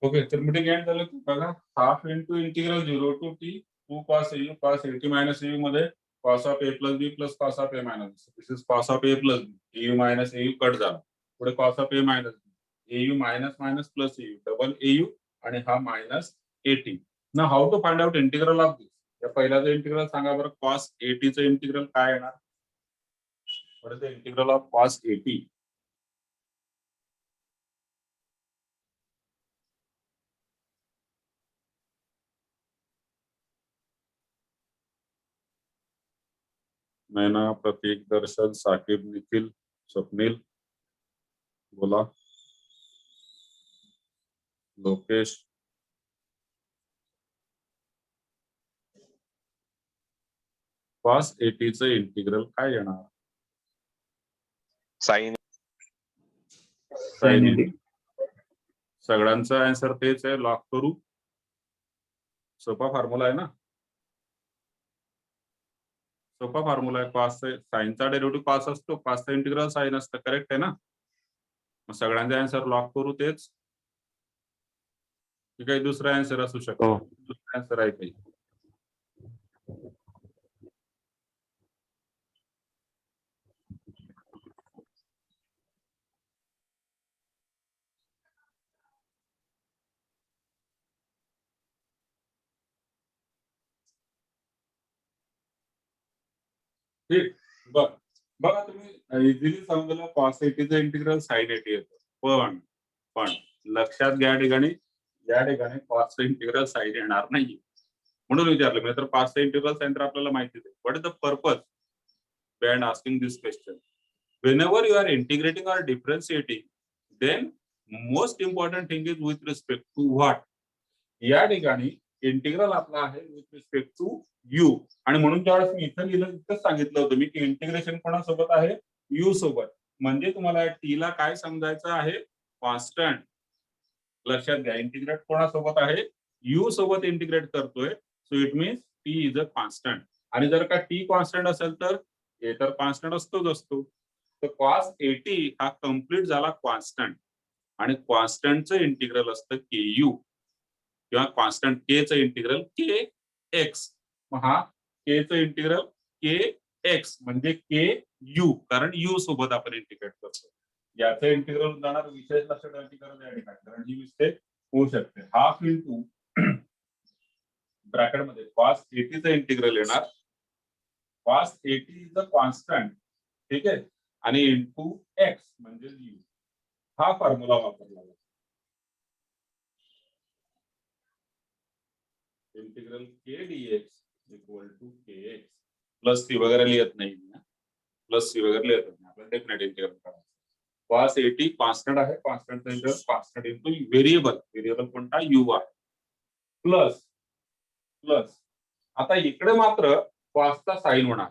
Okay, तर meeting end झालं की बघा, half into integral 0 to T 2 cos AU cos AT minus AU मध्ये cos of A plus B plus cos of A minus this is cos of A plus B AU minus AU cut झाला, पुढे cos of A minus B AU minus minus plus AU double AU आणि हा minus AT. ना how to find out integral of this? या पहिल्याचं integral सांगा बरं. cos AT चं इंटिग्रल काय येणार? What is the integral of cos AT? Naina, Pratik, Darshan, Saqib, Nikhil, Swapnil, बोला. लोकेश, cos AT चं इंटिग्रल काय येणार? Sine sine AT. सगळ्यांचा आन्सर तेच आहे. लॉक करू. सोपा फॉर्म्युला आहे ना. सोपा फॉर्म्युला आहे. cos साइनचा डेरिव्हेटिव्ह cos असतो, cos चा इंटिग्रल साइन असतं. करेक्ट आहे ना. मग सगळ्यांचे आन्सर लॉक करू तेच की काही दुसरा आन्सर असू शकतो? दुसरा आन्सर आहे काही? ठीक. बघा तुम्ही इझिली समजलं cos AT चं इंटिग्रल sin AT येतं. पण लक्षात घ्या, या ठिकाणी cos चं इंटिग्रल sin येणार नाही. म्हणून विचारलं मी. तर cos चं इंटिग्रल sin तर आपल्याला माहितीच आहे. What is the purpose behind asking this question? Whenever you are integrating or differentiating, then most important thing is with respect to what? या ठिकाणी इंटिग्रल आपला आहे विथ रिस्पेक्ट टू यू. आणि म्हणून ज्यावेळेस मी इथं लिहिलं तिथंच सांगितलं होतं मी की इंटिग्रेशन कोणासोबत आहे? यू सोबत. म्हणजे तुम्हाला टी ला काय समजायचं आहे? कॉन्स्टंट. लक्षात घ्या, इंटिग्रेट कोणासोबत आहे? यू सोबत इंटिग्रेट करतोय. So it means T is a constant. आणि जर का टी कॉन्स्टंट असेल तर ए तर कॉन्स्टंट असतो. तर cos AT हा कम्प्लीट झाला कॉन्स्टंट. आणि कॉन्स्टंटचं इंटिग्रल असतं के यू किंवा कॉन्स्टंट के चं इंटिग्रल के एक्स. हा के चं इंटिग्रल के एक्स म्हणजे के यू, कारण यू सोबत आपण इंटिग्रेट करतो. याचं इंटिग्रल जाणार विशेष लक्ष ठेवायची गरज आहे कारण ही मिस्टेक होऊ शकते. हाफ इंटू ब्रॅकेटमध्ये cos AT चं इंटिग्रल येणार. cos AT is a constant, ठीक आहे, आणि इंटू एक्स म्हणजे यू. हा फॉर्म्युला वापरला जातो. Integral k dx equal to k x. Plus c वगैरे लिहित नाही. प्लस सी वगैरे लिहित नाही. आपल्याला डेफिनेट इंटिग्रल करायचं. cos AT कॉन्स्टंट आहे. कॉन्स्टंटचा इंटिग्रल कॉन्स्टंट इंटू व्हेरिएबल कोणता? यू आहे. प्लस आता इकडे मात्र cos चा साइन होणार.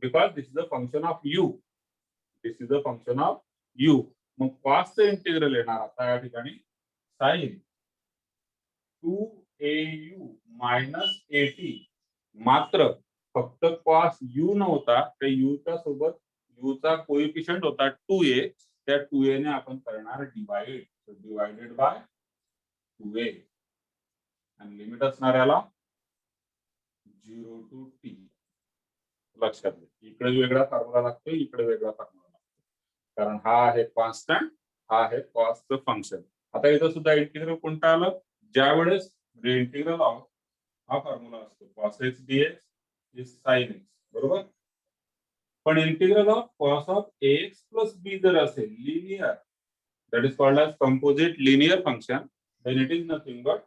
Because this is a function of you. मग cos चं इंटिग्रल येणार आता या ठिकाणी साइन 2AU मायनस AT. मात्र फक्त cos u नव्हता, त्या u च्या सोबत u चा कोएफिशियंट होता 2a. त्या 2a ने आपण करणार डिवाइडेड बाय 2a. आणि लिमिट असणार याला 0 टू t. लक्षात घ्या, इकडे वेगळा फॉर्म्युला लागतो, इकडे वेगळा फॉर्म्युला लागतो. कारण हा आहे कॉन्स्टंट, हा आहे cos चं फंक्शन. आता इथं सुद्धा इंटिग्रल कोणता आलं? ज्यावेळेस इंटिग्रल ऑफ हा फॉर्म्युला असतो cos x dx is sin x, बरोबर. पण integral of cos of ax plus b जर असेल linear, that is called as composite linear function, then it is nothing but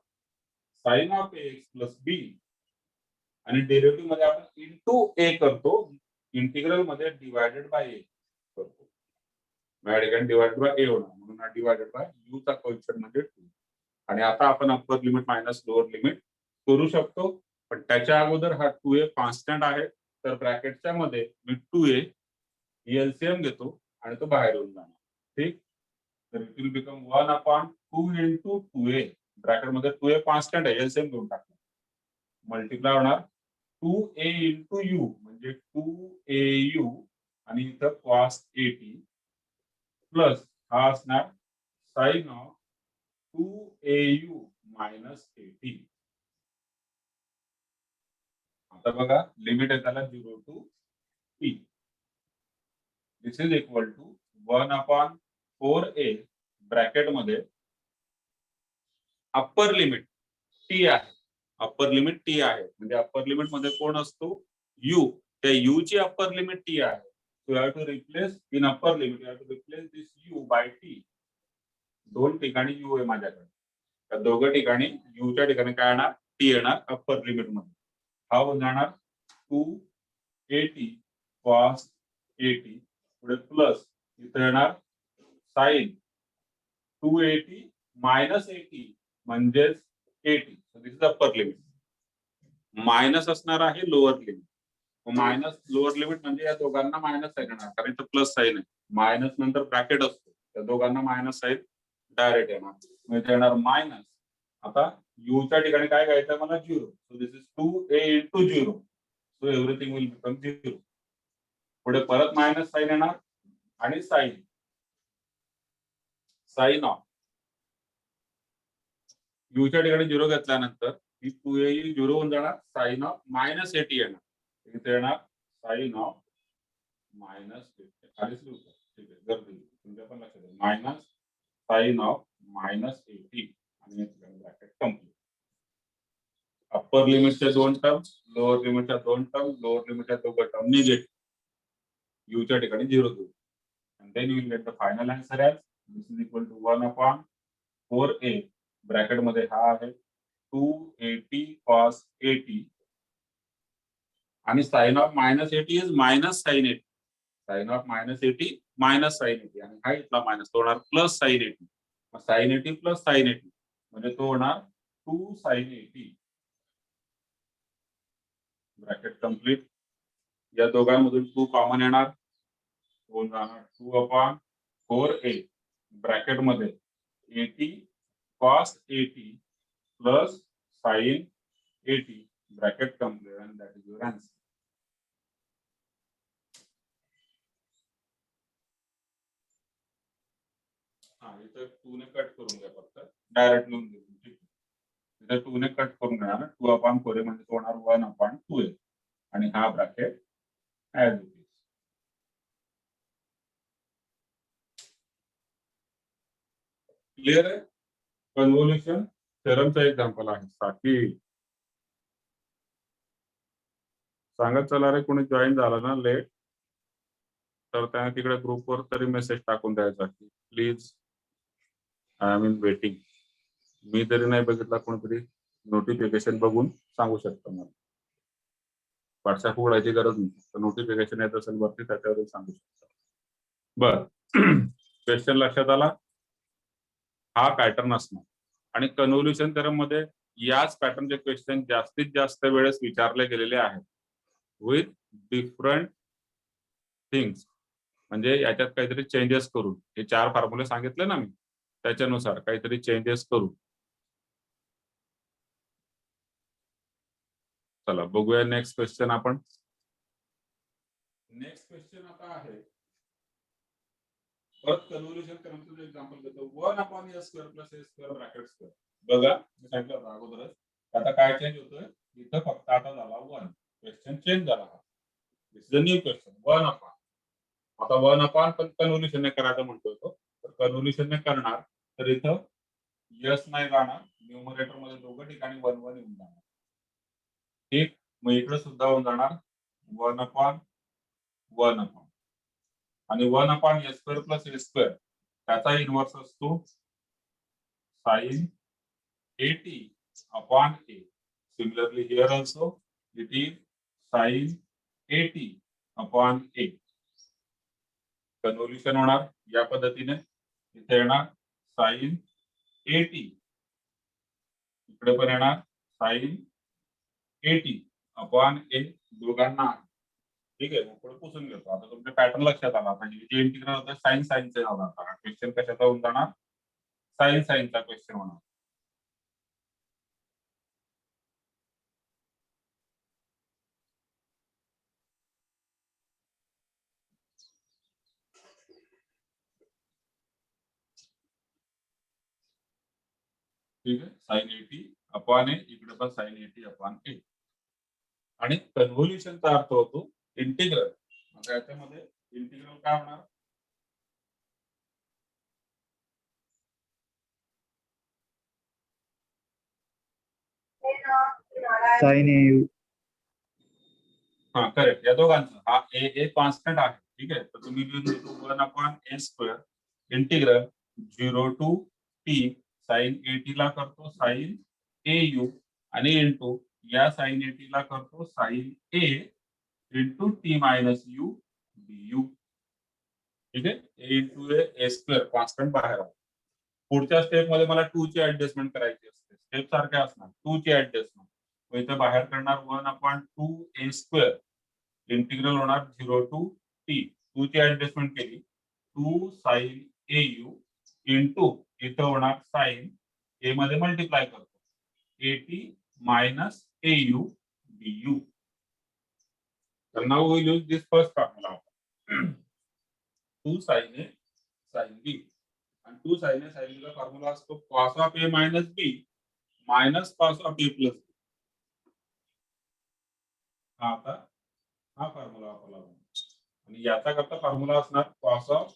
sin of ax plus b. आणि derivative मध्ये आपण into ए करतो, integral मध्ये divided by ए करतो. डिवाइडेड बाय ए होणार, म्हणून हा डिवाइडेड बाय यू चा कोएफिशियंट म्हणजे 2. आणि आता आपण upper limit minus lower limit करू शकतो. पण त्याच्या अगोदर हा 2a कॉन्स्टंट आहे, तर ब्रॅकेटच्या मध्ये मी 2a एलसीएम घेतो आणि तो बाहेर येऊन जाणार. ठीक. तर it will become 1/2 into 2a. ब्रॅकेटमध्ये 2a constant आहे, एलसीएम घेऊन टाकतो. मल्टिप्लाय होणार 2a इंटू यू म्हणजे 2au आणि इथं cos AT प्लस हा असणार साइन ऑफ 2au मायनस 80. आता बघा लिमिट आहे त्याला 0 to t. This is equal to 1/4a bracket मध्ये अप्पर लिमिट टी आहे. अप्पर लिमिट टी आहे म्हणजे अप्पर लिमिट मध्ये कोण असतो यू. त्या यू ची अप्पर लिमिट टी आहे. So you have to replace in upper limit you have to replace this u by t. दोन ठिकाणी यू आहे माझ्याकडे. त्या दोघं ठिकाणी यूच्या ठिकाणी काय येणार टी येणार अप्पर लिमिट मध्ये. हा होऊन जाणार 280 cos 80 पुढे प्लस इथे येणार साइन 280 मायनस 80 म्हणजेच 80. दिस इज अप्पर लिमिट. मायनस असणार आहे lower limit. Minus lower limit म्हणजे या दोघांना मायनस साइन येणार कारण इथं प्लस साइन आहे. मायनस नंतर ब्रॅकेट असतो त्या दोघांना मायनस साइन डायरेक्ट येणार म्हणजे येणार मायनस. आता यूच्या ठिकाणी काय घ्यायचं मला 0. So this is 2a into 0. So everything will become 0. पुढे परत मायनस साइन येणार आणि साइन साइन ऑफ यूच्या ठिकाणी 0 घेतल्यानंतर ही 2a 0 होऊन जाणार. साइन ऑफ मायनस 80 येणार. इथे येणार साइन ऑफ मायनस 80. खालीच लिहू ठीक आहे गर्दी तुमच्या पण लक्षात येईल. मायनस साइन ऑफ मायनस 80 आणि ब्रॅकेट कंप्लीट. अप्पर लिमिटच्या दोन टर्म लोअर लिमिटच्या दोन टर्म लोअर लिमिटच्या दोघं टर्म निगेटिव्ह. यूच्या ठिकाणी 0 देऊ and then you will get the final answer as this is equal to 1/4a bracket मध्ये हा आहे 280 cos 80 आणि sine of minus 80 is minus sine 80. Sine of minus 80 minus sine 80 आणि हा इथला मायनस तो होणार plus sine 80. Sine 80 plus sine 80 म्हणजे तो होणार 2 साइन 80. Bracket complete. या दोघांमधून 2 कॉमन येणार होऊन जाणार 2/4a ब्रॅकेट मध्ये 80 cos 80 plus sine 80 bracket complete and that is your answer. इथं 2 ने कट करून घ्या फक्त डायरेक्ट लिहून देऊ. ठीक आहे. इथं 2 ने कट करून घ्या 2/4 म्हणजे तो होणार 1/2a आणि हा bracket as it is. Clear आहे. कन्व्होल्युशन थेरमचा एक्झाम्पल आहे. साकी सांगत चला रे कोणी जॉईन झाला ना लेट तर त्या तिकडे ग्रुपवर तरी मेसेज टाकून द्यायचा की please I am in waiting. मी तरी नाही बघितला कोणतरी नोटिफिकेशन बघून सांगू शकतो मला. व्हॉट्सअप उघडायची गरज नाही. तर नोटिफिकेशन येत असेल वरती त्याच्यावर सांगू शकतो. बर क्वेश्चन लक्षात आला. हा पॅटर्न असणार आणि कन्व्होल्युशन थेरम मध्ये याच पॅटर्नचे क्वेश्चन जास्तीत जास्त वेळेस विचारले गेलेले आहेत विथ डिफरंट थिंग्स. म्हणजे याच्यात काहीतरी चेंजेस करून हे 4 फॉर्म्युले सांगितले ना मी त्याच्यानुसार काहीतरी चेंजेस करू. चला बघूया नेक्स्ट क्वेश्चन आपण. नेक्स्ट क्वेश्चन आता आहे परत कन्व्होल्युशन थेरमचं एक्झाम्पल घेतो 1/s² + a² ब्रॅकेट स्क्वेअर. बघा मी सांगितलं होतं अगोदरच. आता काय चेंज होतोय इथं फक्त आता झाला 1. क्वेश्चन चेंज झाला. दिस इज अ न्यू क्वेश्चन 1/. आता 1/, पण कन्व्होल्युशन ने करायचं म्हणतोय तो. तर कन्व्होल्युशन ने करणार तर इथं यस नाही जाणार. न्यूमरेटर मध्ये दोघं ठिकाणी 1 1 येऊन जाणार. ठीक. मग इकडे सुद्धा होऊन जाणार 1/1 आणि 1/s² + a² त्याचा इन्व्हर्स असतो sine 80/a. Similarly here also it is sine 80/a. Convolution होणार या पद्धतीने. इथे येणार साइन 80 इकडे पण येणार साइन 80/a दोघांना. ठीक आहे. मग पुढे पुसून घेतो. आता तुमच्या पॅटर्न लक्षात आला. म्हणजे जे इंटिग्रल होतं साइन साइनचे होणार. क्वेश्चन कशाचा होऊन जाणार साइन साइनचा क्वेश्चन होणार. ठीक आहे, साइन 80 अपॉन ए, इकडे पण साइन 80 अपॉन ए. आणि कन्व्होल्युशनचा अर्थ होतो इंटिग्रल. आता याच्यामध्ये इंटिग्रल काय होणार? साइन ए हा करेक्ट, या दोघांचं हा ए कॉन्स्टंट आहे. ठीक आहे, तर तुम्ही लिहून देतो 1 upon a square integral 0 to t sine 80 ला करतो साइन ए यू आणि इंटू या साइन 80 ला करतो sine a into t minus u D u. ठीक आहे, a into a square constant बाहेर आला. पुढच्या स्टेप मध्ये मला 2 ची ऍडजस्टमेंट करायची असते. स्टेप सारखे असणार 2 ची ऍडजस्टमेंट. इथे बाहेर करणार 1 अपॉन 2 ए स्क्वेअर इंटिग्रल होणार 0 टू टी. 2 ची ऍडजस्टमेंट केली 2 साइन ए यू इंटू इथं होणार साइन ए मध्ये मल्टिप्लाय करतो 80 minus A U D U. तर now we use this first formula. 2 sine A sine B आणि 2 साइन ए साइन बी चा फॉर्म्युला असतो cos of A minus B minus cos of A plus B. आता हा formula वापरला आणि याचा करता फॉर्म्युला असणार cos of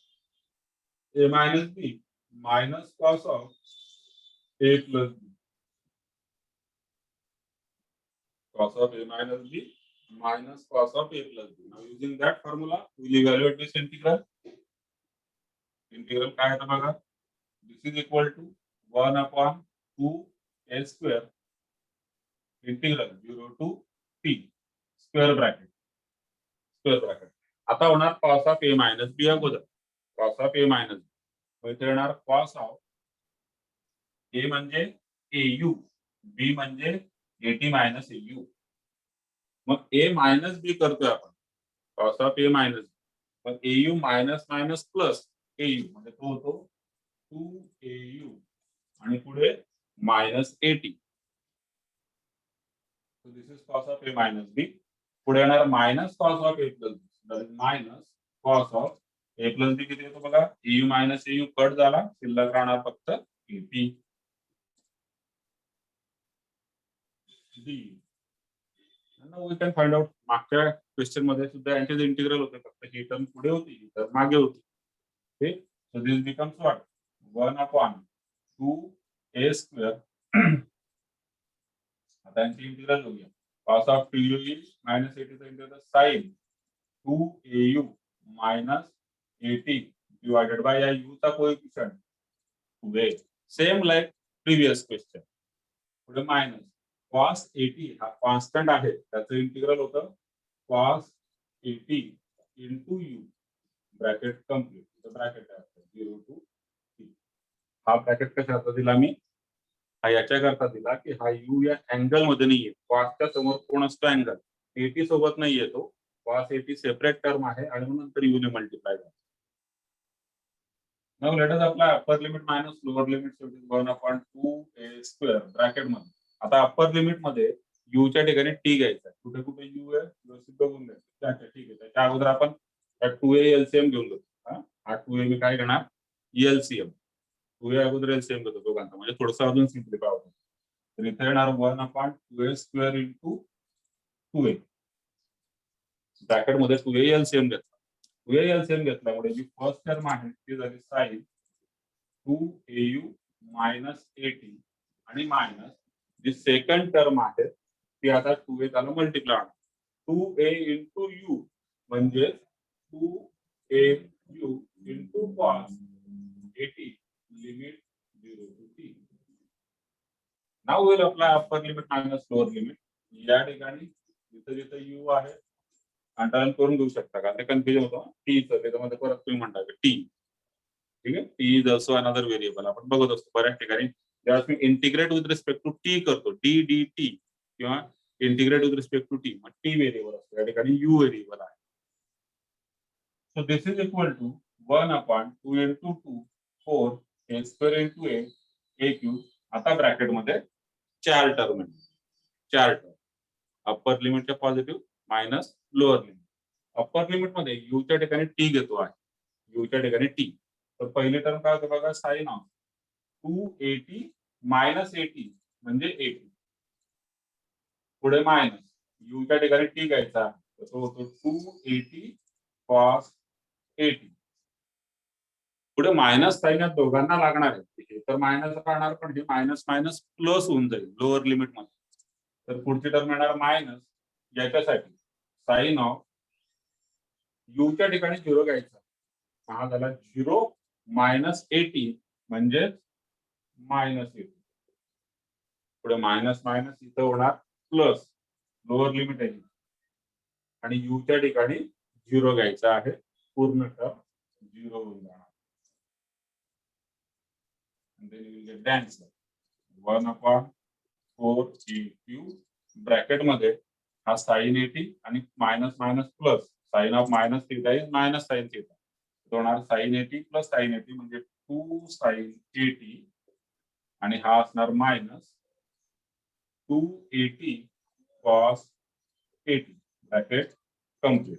A minus B minus cos of A plus B. Cos of A minus B minus cos of a plus b. Now using that formula, we will evaluate this integral. Integral काय आहे बघा, this is equal to 1 upon 2 a square integral 0 to t square bracket. आता होणार cos of a minus b अगोदर cos of a minus b. इथे येणार cos of a म्हणजे au, b म्हणजे 80 minus au. मग ए मायनस बी करतोय आपण cos of A minus B. मग AU minus minus plus AU म्हणजे तो होतो 2au आणि पुढे minus 80. So this is cos of A minus B. पुढे येणार minus cos of A plus B minus cos of A plus B. किती येतो बघा, एयू मायनस एयू कट झाला, शिल्लक राहणार फक्त 80 D. Now we can find out मागच्या क्वेश्चन मध्ये सुद्धा यांचे इंटिग्रल होते, फक्त ही टर्म पुढे होती ही टर्म मागे होती. ठीक, so this becomes what 1 upon 2 A square. आता यांचे इंटिग्रल बघूया. cos of 2u is minus 80 चा integral sine 2au minus 80 divided by या u चा coefficient 2a. Same like previous question. पुढे मायनस cos 80 हा कॉन्स्टंट आहे, त्याचं इंटिग्रल होतं cos 80 into you bracket complete. Bracket आहे 0 टू t. हा ब्रॅकेट कशाचा दिला मी, हा याच्या करता दिला की हा यू या अँगल मध्ये नाहीये. cosच्या समोर कोण असतो अँगल, 80 सोबत नाहीये तो. cos 80 सेपरेट टर्म आहे आणि नंतर यू ने मल्टिप्लाय झाला. Now let us apply upper limit minus lower limit. So it is 1 upon 2a square bracket मध्ये. आता अप्पर लिमिट मध्ये u च्या ठिकाणी t घ्यायचा. कुठे कुठे u आहे व्यवस्थित बघून घ्यायचं. अच्छा ठीक आहे, त्याच्या अगोदर आपण 2a एलसीएम घेऊन घेतो. हा 2a मी काय घेणार एलसीएम. 2a अगोदर एलसीएम घेतो दोघांचा, म्हणजे थोडंसं अजून सिम्प्लिफाय होतं. तर इथे येणार 1 upon 2a square into 2a bracket मध्ये 2a एलसीएम घेतला. 2a एलसीएम घेतल्यामुळे जी फर्स्ट टर्म आहे ती झाली साइन 2au मायनस 80 आणि मायनस जी सेकंड टर्म आहे ती आता 2a त्याला मल्टिप्लाय होणार 2a इंटू यू म्हणजे 2au into cos 80 limit 0 to t. Now will apply upper limit minus lower limit. या ठिकाणी जिथे जिथे यू आहे अंडरलाइन करून घेऊ शकता का, ते कन्फ्युजन होतं टी चं, त्याच्यामध्ये परत तुम्ही म्हणता की टी. ठीक आहे, t is also another variable. आपण बघत असतो बऱ्याच ठिकाणी जेव्हा मी integrate with respect to t करतो डी डी टी किंवा integrate with respect to t, मग टी व्हेरिएबल असतो, या ठिकाणी यू व्हेरिएबल आहे. So this is equal to 1 upon 2 into 2 4 a square into a cube. आता ब्रॅकेट मध्ये 4 टर्म आहे, 4 टर्म. अप्पर लिमिटच्या positive minus lower limit. Upper limit मध्ये यू च्या ठिकाणी टी घेतो आहे, यू च्या ठिकाणी टी. तर पहिली टर्म काय होतं बघा, साइन ऑफ 280 -80 म्हणजे 80. पुढे मायनस यूच्या ठिकाणी टी घ्यायचा तर तो होतो 280 cos 80. पुढे मायनस साइन या दोघांना लागणार आहे हे तर मायनस राहणार पण हे मायनस मायनस प्लस होऊन जाईल लोअर लिमिट मध्ये. तर पुढची टर्म येणार मायनस याच्यासाठी साइन ऑफ यूच्या ठिकाणी 0 घ्यायचा हा झाला 0 -80 म्हणजे -80. पुढे मायनस मायनस इथं होणार प्लस लोअर लिमिट आहे आणि यूच्या ठिकाणी 0 घ्यायचा आहे पूर्ण टर्म 0 होऊन जाणार. And then you will get the answer 1/4 bracket मध्ये हा साइन 80 आणि minus minus plus sign of minus theta is minus sine theta होणार साइन 80 प्लस साइन 80 म्हणजे 2 साइन 80 आणि हा असणार मायनस 280 cos 80 ब्रॅकेट कम्प्लीट.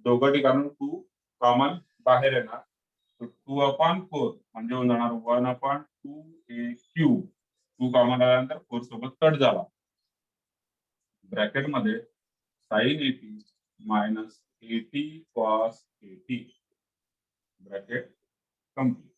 दोघं ठिकाणून 2 कॉमन बाहेर येणार 2/4 म्हणजे होऊन जाणार 1/2a³ 2 कॉमन आल्यानंतर 4 सोबत कट झाला. ब्रॅकेट मध्ये sine 80 minus 80 cos 80 bracket complete.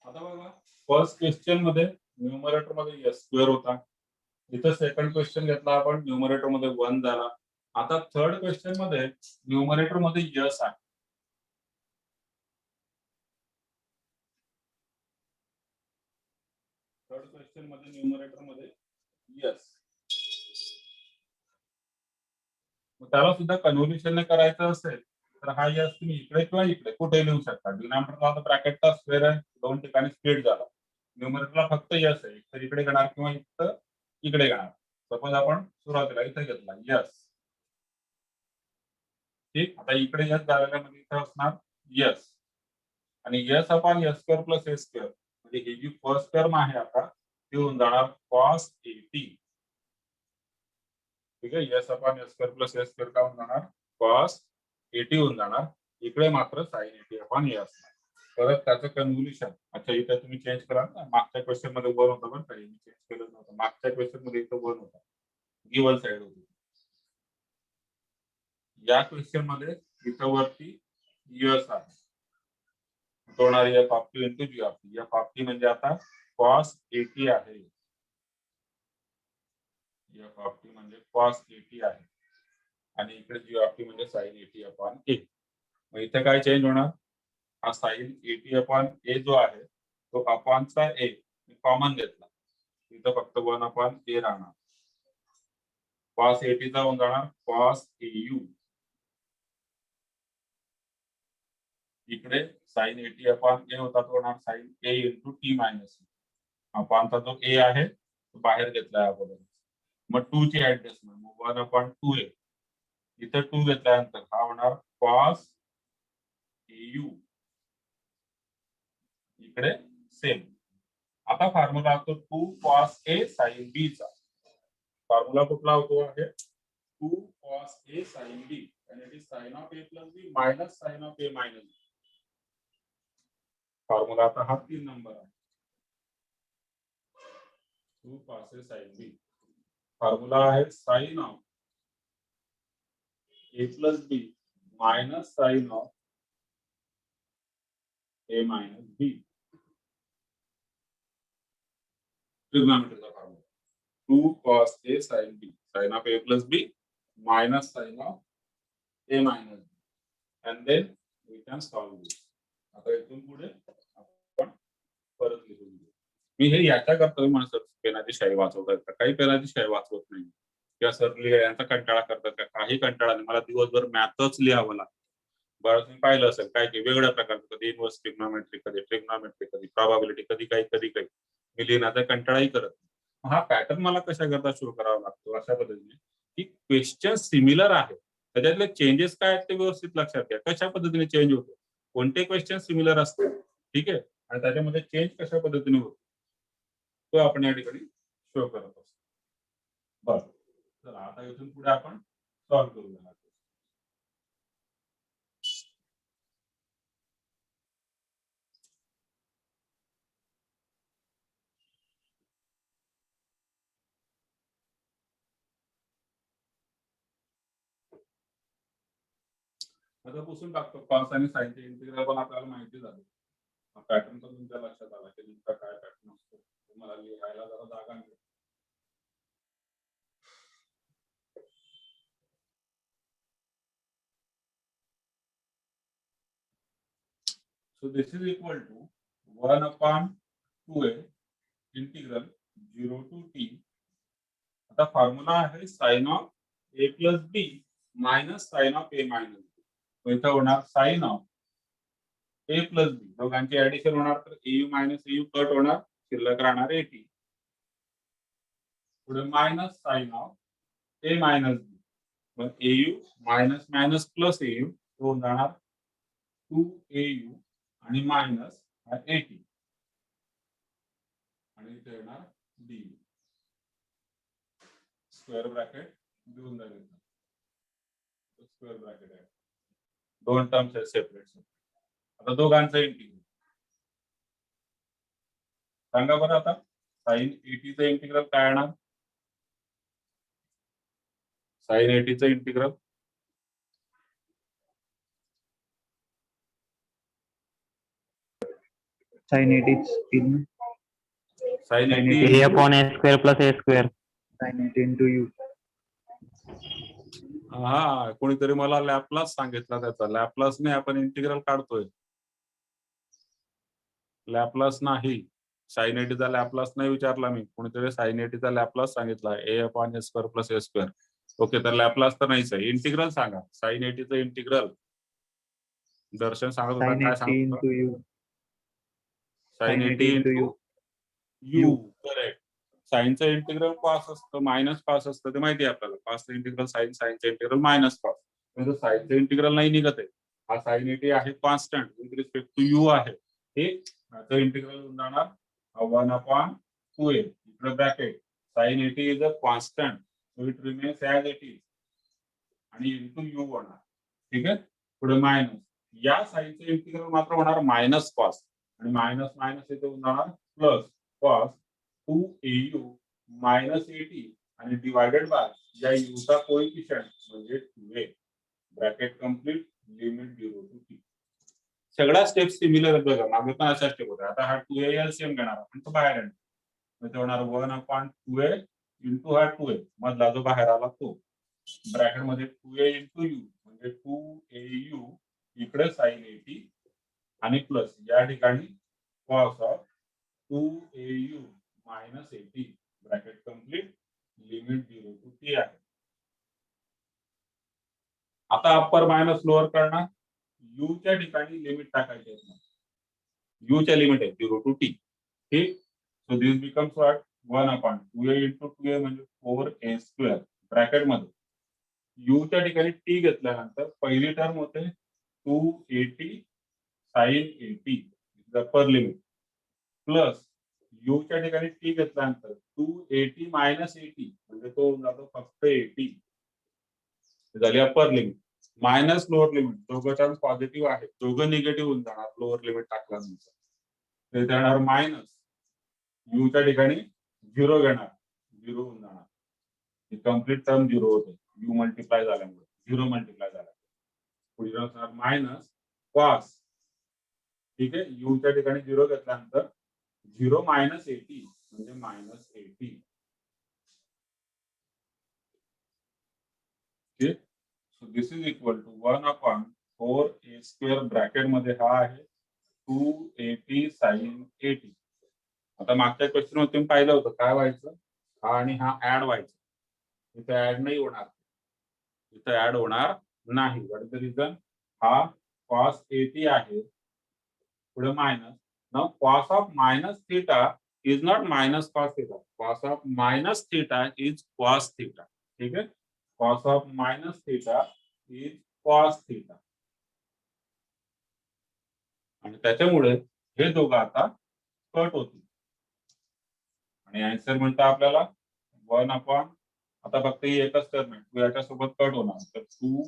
आता बघा फर्स्ट क्वेश्चन मध्ये न्यूमरेटर मध्ये s स्क्वेअर होता. इथं सेकंड क्वेश्चन घेतला आपण न्यूमरेटर मध्ये 1 झाला. आता थर्ड क्वेश्चन मध्ये न्यूमरेटर मध्ये यस आहे. थर्ड क्वेश्चन मध्ये न्यूमरेटर मध्ये यस त्याला सुद्धा कन्व्होल्युशन करायचं असेल तर हा यस तुम्ही इकडे किंवा इकडे कुठे लिहू शकता. डिनॉमिनेटरला आता ब्रॅकेटचा स्क्वेअर आहे दोन ठिकाणी स्प्लिट झाला. न्यूमरेटरला फक्त यस आहे तर इकडे घेणार किंवा इथं इकडे घेणार. सपोज आपण सुरुवातीला इथे घेतला यस ठीक. आता इकडे यस झालेल्या मध्ये इथं असणार यस आणि yes upon yes square plus S square म्हणजे ही जी फर्स्ट टर्म आहे आता ती होऊन जाणार cos 80. ठीक आहे yes upon yes square plus S square का होऊन जाणार cos 80 होऊन जाणार. इकडे मात्र sin 80 अपॉन ए असणार. परत त्याचं कन्व्होल्युशन अच्छा इथे तुम्ही चेंज करा ना. मागच्या क्वेश्चन मध्ये 1 होता पण काही चेंज केलं नव्हतं. मागच्या क्वेश्चन मध्ये इथं 1 होता गिवन साइड होती. या क्वेश्चन मध्ये इथं वरती यस आहे होणार f of t into g of t. F of t म्हणजे आता cos 80 आहे. एफ ऑफ टी म्हणजे cos 80 आहे आणि इकडे जी ऑफ टी म्हणजे sin 80 अपॉन ए. मग इथे काय चेंज होणार हा sin 80 अपॉन ए जो आहे तो अपॉनचा ए कॉमन घेतला इथं फक्त 1 अपॉन ए राहणार. cos 80 चा होऊन जाणार cos au इकडे sin 80 अपॉन ए होता तो होणार sin a into t minus अपॉनचा जो ए आहे तो बाहेर घेतलाय अगोदर. मग 2 ची ऍडजस्टमेंट मग 1 अपॉन 2a इथं 2 घेतल्यानंतर हा होणार cos au इकडे सेम. आता फॉर्म्युला असतो 2 cos a sin b चा. फॉर्म्युला कुठला होतो आहे 2 cos a sin b and it is sin of a plus b minus sin of a minus b. Formula आता हा 3 नंबर आहे 2 cos a sin b. Formula आहे sin of a plus b minus sin of a minus b. ट्रिग्नोमेट्रीचा formula 2 cos a sin b sin of a plus b minus sin of a minus b and then we can solve this. आता इथून पुढे आपण परत लिहून घेऊ. मी हे याच्या करतोय म्हणून पेनाची शाई वाचवतात का काही पेनाची शाई वाचवत नाही किंवा सर यांचा कंटाळा करतात का काही कंटाळा नाही. मला दिवसभर मॅथच लिहावं लागतं. बरं तुम्ही पाहिलं असेल काय की वेगवेगळ्या प्रकारचं कधी इनव्हर्स ट्रिग्नोमेट्री कधी प्रॉबॅबिलिटी कधी काही मी लिहिण्याचा कंटाळाही करत नाही. हा पॅटर्न मला कशा करता सुरू करावा लागतो अशा पद्धतीने की क्वेश्चन सिमिलर आहे त्याच्यातले चेंजेस काय आहेत ते व्यवस्थित लक्षात घ्या. कशा पद्धतीने चेंज होतो कोणते क्वेश्चन सिमिलर असतात ठीक आहे आणि त्याच्यामध्ये चेंज कशा पद्धतीने होतो तो आपण या ठिकाणी शो करत असतो. बरं, तर आता इथून पुढे आपण सॉल्व्ह करूया. आता पुसून टाकतो. कॉस आणि साइनचे इंटिग्रल पण आपल्याला माहिती झालं. पॅटर्न पण तुमच्या लक्षात आला की नेमका काय पॅटर्न असतो. तुम्हाला लिहायला जरा जागा मिळेल. So this is equal to 1 upon 2a integral 0 to t. आता फॉर्म्युला आहे sine of a plus b minus sine of a minus b. तो इथं होणार sine of a plus b. दोघांची ऍडिशन होणार तर au मायनस au कट होणार, शिल्लक राहणार at. पुढे minus sine of a minus b. मग au minus minus plus au होऊन जाणार 2au आणि मायनस at आणि इथे येणार d स्क्वेअर ब्रॅकेट घेऊन जाईल. स्क्वेअर ब्रॅकेट आहे, दोन टर्म्स आहेत सेपरेट. आता दोघांचं इंटिग्रल सांगा बरं. आता साइन 80 चं इंटिग्रल काय येणार? साइन 80 चं integral sin 80 sine sin 80 a upon a square plus a square. sin 80 into u. हा, कोणीतरी मला लॅपलास सांगितला त्याचा. लॅपलासने आपण इंटिग्रल काढतोय. लॅपलास नाही, साइन 80 चा लॅपलास नाही विचारला मी. कोणीतरी साइन 80 चा लॅपलास सांगितला, a upon a square plus a square. Okay, तर लॅपलास तर नाहीच आहे. इंटिग्रल सांगा, साइन 80 चं इंटिग्रल. दर्शन सांगत होता, sin काय 80 सांगत होता? into u. Sine 80 into u. Correct. साइनचं इंटिग्रल कॉस असतं, मायनस कॉस असतं, ते माहिती आहे आपल्याला. कॉसचं इंटिग्रल साइन, साइनचं इंटिग्रल मायनस कॉस. म्हणजे साइनचं इंटिग्रल नाही निघत आहे. हा साइन 80 आहे constant with respect to u आहे. हे याचं इंटिग्रल होऊन जाणार 1 अपॉन 2a. इकडे bracket sine 80 is a constant, so it remains as it is आणि इंटू यू होणार. ठीक आहे. पुढे मायनस, या साइनचं इंटिग्रल मात्र होणार मायनस कॉस आणि मायनस मायनस इथे होऊन जाणार प्लस कॉस 2au मायनस 80 आणि डिवायडेड बाय या यूचा कोएफिशिएंट म्हणजे 2a. Bracket complete, limit 0 to t. सगळ्या स्टेप सिमिलर आहेत बघा. मागे पण अशा स्टेप होत्या. आता हा 2a एलसीएम घेणार आपण, तो बाहेर येणार. म्हणजे होणार 1 अपॉन 2a इंटू हा 2a मधला जो बाहेर आला तो. ब्रॅकेट मध्ये 2a इंटू यू म्हणजे 2au इकडे साइन 80 आणि प्लस या ठिकाणी cos of 2au minus 80. Bracket complete, limit 0 to t आहे. आता अप्पर मायनस लोअर करणार. यू च्या ठिकाणी लिमिट टाकायची आहे. यू च्या लिमिट आहे 0 टू t. ठीक. So this becomes what 1 upon 2a into 2a म्हणजे 4a स्क्वेअर. ब्रॅकेट मध्ये यू च्या ठिकाणी t घेतल्यानंतर पहिली टर्म होते 280 sine 80 upper limit plus u च्या ठिकाणी t घेतल्यानंतर 280 मायनस 80 म्हणजे तो होऊन जातो फक्त 80 झाली upper limit. Minus lower limit, दोघं टर्म पॉझिटिव्ह आहे, दोघं निगेटिव्ह होऊन जाणार लोअर लिमिट टाकल्यानंतर. ते जाणार मायनस यू च्या ठिकाणी 0 घेणार, 0 होऊन जाणार. कम्प्लीट टर्म 0 होते यू मल्टिप्लाय झाल्यामुळे, 0 मल्टिप्लाय झाल्यामुळे. पुढे जाणार मायनस कॉस. ठीक आहे. यू च्या ठिकाणी 0 घेतल्यानंतर 0 मायनस 80 म्हणजे मायनस 80. ठीक. So this is equal to 1 upon 4a square. Bracket मध्ये हा आहे 280 साइन 80. आता मागच्या क्वेश्चन मध्ये पाहिलं होतं काय व्हायचं, हा आणि हा ऍड व्हायचं. इथे ऍड नाही होणार, इथे ऍड होणार नाही. What is the reason? हा कॉस 80 आहे, पुढे minus. Now cos of minus theta is not minus cos theta. Cos of minus theta is cos theta. ठीक आहे. Cos of minus theta is cos theta. आणि त्याच्यामुळे हे दोघं आता कट होतील आणि आन्सर म्हणतो आपल्याला 1/, आता फक्त ही एकच टर्म आहे, 2 याच्यासोबत कट होणार तर 2,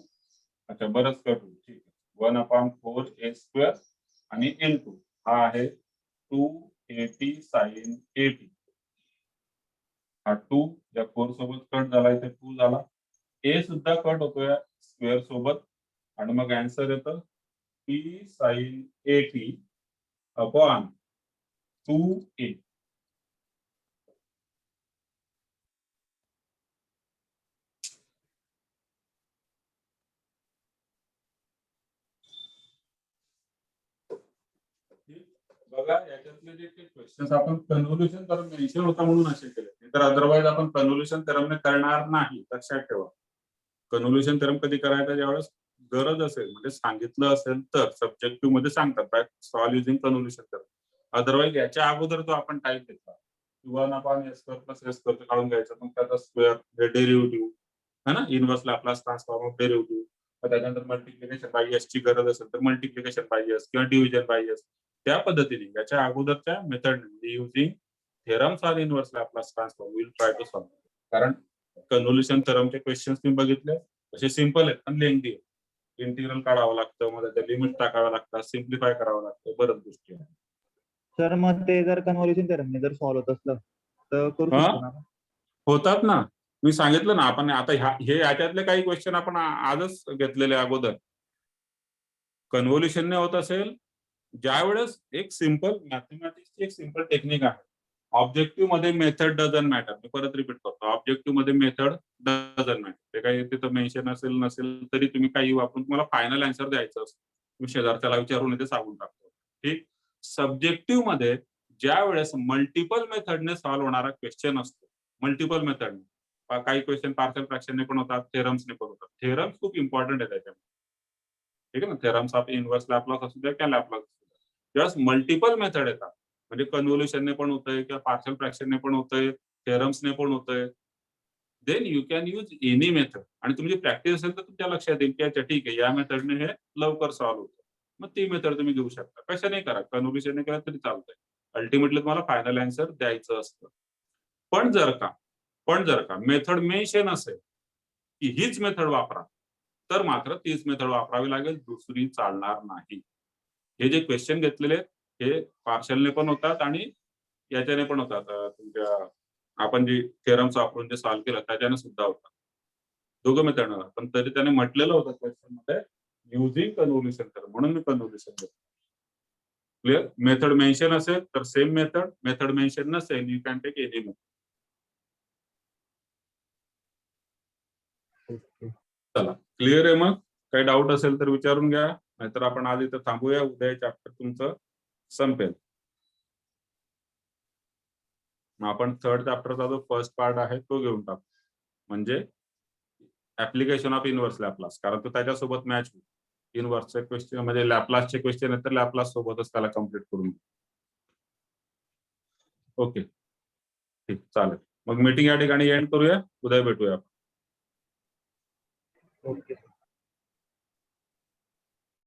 अच्छा बरंच कट होईल, ठीक आहे. 1/4 a² आणि इंटू हा आहे 280 sin 80. हा 2 या 4 सोबत कट झाला, इथे 2 झाला, ए सुद्धा कट होतोय स्क्वेअर सोबत आणि मग आन्सर येतं p sin 80 अपॉन 2a. बघा याच्यातले जे क्वेश्चन्स आपण कन्व्होल्युशन थेरम मेन्शन होता म्हणून असे केले, तर अदरवाईज आपण कन्व्होल्युशन थेरमने करणार नाही, लक्षात ठेवा. कन्व्होल्युशन थेरम कधी करायचा, ज्यावेळेस गरज असेल, म्हणजे सांगितलं असेल तर सब्जेक्टिव्ह मध्ये सांगतात by solve using convolution theorem. Otherwise याच्या अगोदर जो आपण टाईप घेतला 1/s² + s² काढून घ्यायचा, मग त्याचा स्क्वेअर डेरिव्हेटिव्ह है ना, inverse Laplace transform of derivative, त्याच्यानंतर मल्टिप्लिकेशन बाय एस ची गरज असेल तर मल्टिप्लिकेशन बाय एस किंवा डिव्हिजन बाय एस, त्या पद्धतीने याच्या अगोदरच्या method using theorems on inverse Laplace transform will try to solve. कारण कन्व्होल्युशन थेरमचे क्वेश्चन्स तुम्ही बघितले, असे सिंपल आहेत पण लेंथी आहेत. इंटिग्रल काढावं लागतं, मग त्याच्या लिमिट टाकाव्या लागतात, सिम्प्लिफाय करावं लागतं, बरंच गोष्टी आहेत. सर मग ते जर कन्व्होल्युशन थेरमने जर सॉल्व होत असलं तर करू शकतो ना? होतात ना, मी सांगितलं ना, आपण आता हे याच्यातले काही क्वेश्चन आपण आजच घेतलेले अगोदर. कन्व्होल्युशनने होत असेल, ज्यावेळेस एक सिंपल मॅथमॅटिक्सची एक सिंपल टेक्निक आहे, ऑब्जेक्टिव्ह मध्ये मेथड डझन मॅटर. मी परत रिपीट करतो, ऑब्जेक्टिव्ह मध्ये मेथड डझन मॅटर. ते काही तिथं मेन्शन असेल नसेल तरी तुम्ही काही वापरून तुम्हाला फायनल आन्सर द्यायचं असतं. तुम्ही शेजारच्याला विचारून इथे सांगून टाकतो, ठीक. सब्जेक्टिव्ह मध्ये ज्या वेळेस मल्टिपल मेथडने सॉल्व्ह होणारा क्वेश्चन असतो, मल्टिपल मेथडने, काही क्वेश्चन पार्शियल फ्रॅक्शनने पण होतात, थेरम्सने पण होतात. थेरम्स खूप इम्पॉर्टंट आहे त्याच्यामध्ये, ठीक आहे ना. थेरम्स ऑफ इनव्हर्स लॅपलास असू द्या किंवा लॅपलास असू द्या, ज्यावेळेस मल्टिपल मेथड येतात, म्हणजे कन्व्होल्युशनने पण होतंय किंवा पार्शियल फ्रॅक्शनने पण होतंय, थेरम्सने पण होतंय, then you can use any method. आणि तुमची प्रॅक्टिस असेल तर तुमच्या लक्षात येईल की अच्छा ठीक आहे, या मेथडने हे लवकर सॉल्व्ह होतं, मग ती मेथड तुम्ही घेऊ शकता. कशाने करा, कन्व्होल्युशनने केलं तरी चालतंय. अल्टिमेटली तुम्हाला फायनल आन्सर द्यायचं असतं. पण जर का मेथड मेन्शन असेल की हीच मेथड वापरा, तर मात्र तीच मेथड वापरावी लागेल, दुसरी चालणार नाही. हे जे क्वेश्चन घेतलेले हे पार्शलने पण होतात आणि याच्याने पण होतात, तुमच्या आपण जे थेरम्स वापरून जे सॉल्व्ह केलं त्याच्याने सुद्धा होतात, दोघं मेथड. पण तरी त्याने म्हटलेलं होतं क्वेश्चन मध्ये युजिंग कन्व्होल्युशन थेरम, म्हणून मी कन्व्होल्युशन घेतलं. क्लिअर. मेथड मेन्शन असेल तर सेम मेथड, मेथड मेन्शन नसेल you can take any method. चला, क्लिअर आहे. मग काही डाऊट असेल तर विचारून घ्या, नाहीतर आपण आज इथं थांबूया, उद्या चॅप्टर तुमचं संपेल. मग आपण थर्ड चॅप्टरचा जो फर्स्ट पार्ट आहे तो घेऊन टाकू, म्हणजे ऍप्लिकेशन ऑफ इनव्हर्स लॅपलास, कारण तो त्याच्यासोबत मॅच होईल. इनव्हर्सचे क्वेश्चन म्हणजे लॅपलासचे क्वेश्चन आहेत तर लॅपलास सोबतच त्याला कम्प्लीट करून. ओके, ठीक, चालेल. मग मीटिंग या ठिकाणी एंड करूया, उद्या भेटूया. ओके.